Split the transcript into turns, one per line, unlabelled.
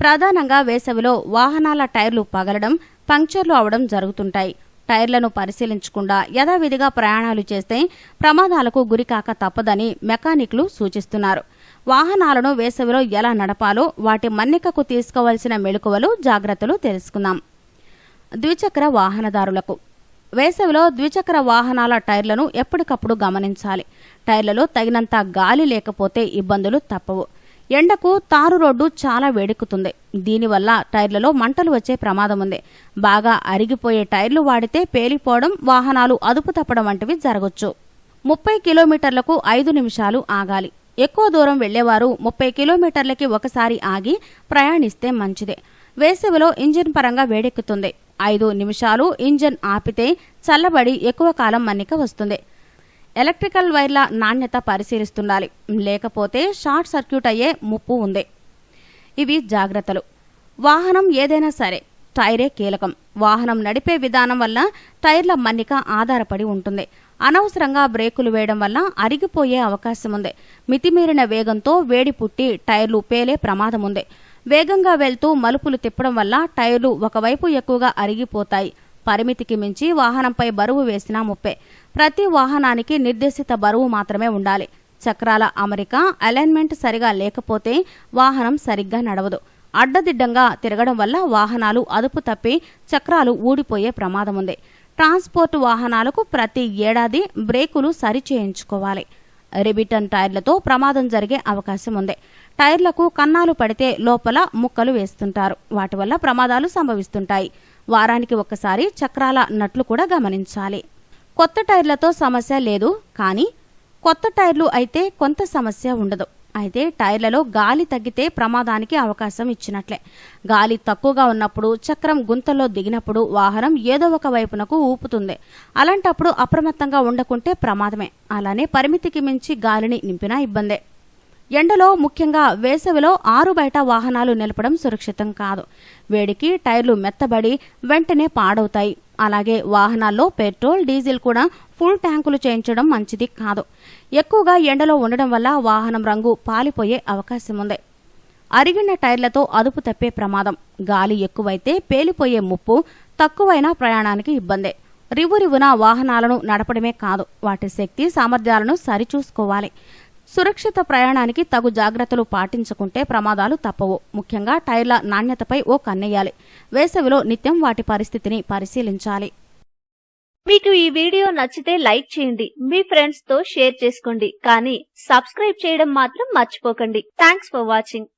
ప్రధానంగా వేసవిలో వాహనాల టైర్లు పగలడం, పంక్చర్లు అవడం జరుగుతుంటాయి. టైర్లను పరిశీలించకుండా యథావిధిగా ప్రయాణాలు చేస్తే ప్రమాదాలకు గురికాక తప్పదని మెకానిక్లు సూచిస్తున్నారు. వాహనాలను వేసవిలో ఎలా నడపాలో, వాటి మన్నికకు తీసుకోవాల్సిన మెళకువలు, జాగ్రత్తలు తెలుసుకుందాం. ద్విచక్ర వాహనదారులకు వేసవిలో ద్విచక్ర వాహనాల టైర్లను ఎప్పటికప్పుడు గమనించాలి. టైర్లలో తగినంత గాలి లేకపోతే ఇబ్బందులు తప్పవు. ఎండకు తారు రోడ్డు చాలా వేడెక్కుతుంది. దీనివల్ల టైర్లలో మంటలు వచ్చే ప్రమాదం ఉంది. బాగా అరిగిపోయే టైర్లు వాడితే పేలిపోవడం, వాహనాలు అదుపు తప్పడం వంటివి జరగొచ్చు. 30 కిలోమీటర్లకు 5 నిమిషాలు ఆగాలి. ఎక్కువ దూరం వెళ్లేవారు 30 కిలోమీటర్లకి ఒకసారి ఆగి ప్రయాణిస్తే మంచిదే. వేసవిలో ఇంజిన్ పరంగా వేడెక్కుతుంది. 5 నిమిషాలు ఇంజిన్ ఆపితే చల్లబడి ఎక్కువ కాలం మన్నిక వస్తుంది. ఎలక్ట్రికల్ వైర్ల నాణ్యత పరిశీలిస్తుండాలి. లేకపోతే షార్ట్ సర్క్యూట్ అయ్యే ముప్పు ఉంది. ఇవి జాగ్రత్తలు. వాహనం ఏదైనా సరే టైరే కీలకం. వాహనం నడిపే విధానం వల్ల టైర్ల మన్నిక ఆధారపడి ఉంటుంది. అనవసరంగా బ్రేకులు వేయడం వల్ల అరిగిపోయే అవకాశం ఉంది. మితిమీరిన వేగంతో వేడి పుట్టి టైర్లు పేలే ప్రమాదం ఉంది. వేగంగా వెళ్తూ మలుపులు తిప్పడం వల్ల టైర్లు ఒకవైపు ఎక్కువగా అరిగిపోతాయి. పరిమితికి మించి వాహనంపై బరువు వేసినా ముప్పే. ప్రతి వాహనానికి నిర్దేశిత బరువు మాత్రమే ఉండాలి. చక్రాల అమరిక, అలైన్మెంట్ సరిగా లేకపోతే వాహనం సరిగ్గా నడవదు. అడ్డదిడ్డంగా తిరగడం వల్ల వాహనాలు అదుపు తప్పి చక్రాలు ఊడిపోయే ప్రమాదం ఉంది. ట్రాన్స్పోర్ట్ వాహనాలకు ప్రతి ఏడాది బ్రేకులు సరిచేయించుకోవాలి. రిబిటన్ టైర్లతో ప్రమాదం జరిగే అవకాశం ఉంది. టైర్లకు కన్నాలు పడితే లోపల ముక్కలు వేస్తుంటారు. వాటి వల్ల ప్రమాదాలు సంభవిస్తుంటాయి. వారానికి ఒక్కసారి చక్రాల నట్లు కూడా గమనించాలి. కొత్త టైర్లతో సమస్య లేదు, కానీ కొత్త టైర్లు అయితే కొంత సమస్య ఉండదు. అయితే టైర్లలో గాలి తగ్గితే ప్రమాదానికి అవకాశం ఇచ్చినట్లే. గాలి తక్కువగా ఉన్నప్పుడు, చక్రం గుంతల్లో దిగినప్పుడు వాహనం ఏదో ఒక వైపునకు ఊపుతుంది. అలాంటప్పుడు అప్రమత్తంగా ఉండకుంటే ప్రమాదమే. అలానే పరిమితికి మించి గాలిని నింపినా ఇబ్బందే. ఎండలో, ముఖ్యంగా వేసవిలో ఆరుబయట వాహనాలు నిలపడం సురక్షితం కాదు. వేడికి టైర్లు మెత్తబడి వెంటనే పాడవుతాయి. అలాగే వాహనాల్లో పెట్రోల్, డీజిల్ కూడా ఫుల్ ట్యాంకులు చేయించడం మంచిది కాదు. ఎక్కువగా ఎండలో ఉండడం వల్ల వాహనం రంగు పాలిపోయే అవకాశం ఉంది. అరిగిన టైర్లతో అదుపు తప్పే ప్రమాదం. గాలి ఎక్కువైతే పేలిపోయే ముప్పు, తక్కువైన ప్రయాణానికి ఇబ్బందే. రివురివున వాహనాలను నడపడమే కాదు, వాటి శక్తి సామర్థ్యాలను సరిచూసుకోవాలి. సురక్షిత ప్రయాణానికి తగు జాగ్రత్తలు పాటించుకుంటే ప్రమాదాలు తప్పవు. ముఖ్యంగా టైర్ల నాణ్యతపై ఓ కన్నేయాలి. వేసవిలో నిత్యం వాటి పరిస్థితిని పరిశీలించాలి.
మీకు ఈ వీడియో నచ్చితే లైక్ చేయండి, మీ ఫ్రెండ్స్ తో షేర్ చేసుకోండి, కానీ సబ్స్క్రైబ్ చేయడం మాత్రం మర్చిపోకండి. Thanks for watching.